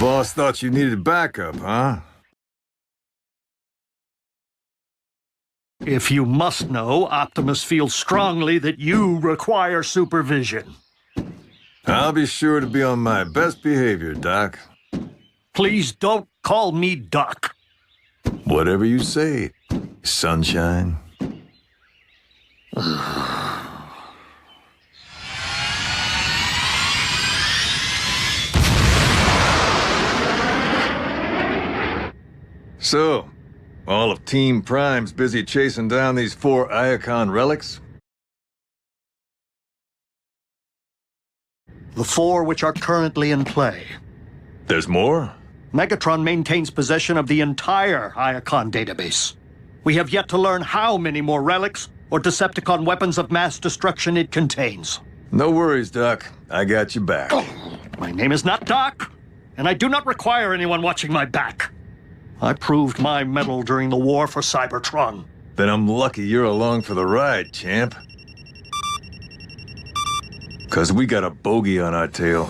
Boss thought you needed backup, huh? If you must know, Optimus feels strongly that you require supervision. I'll be sure to be on my best behavior, Doc. Please don't call me Doc. Whatever you say, sunshine. So, all of Team Prime's busy chasing down these 4 Iacon relics? The 4 which are currently in play. There's more? Megatron maintains possession of the entire Iacon database. We have yet to learn how many more relics or Decepticon weapons of mass destruction it contains. No worries, Doc. I got you back. My name is not Doc, and I do not require anyone watching my back. I proved my mettle during the war for Cybertron. Then I'm lucky you're along for the ride, champ. 'Cause we got a bogey on our tail.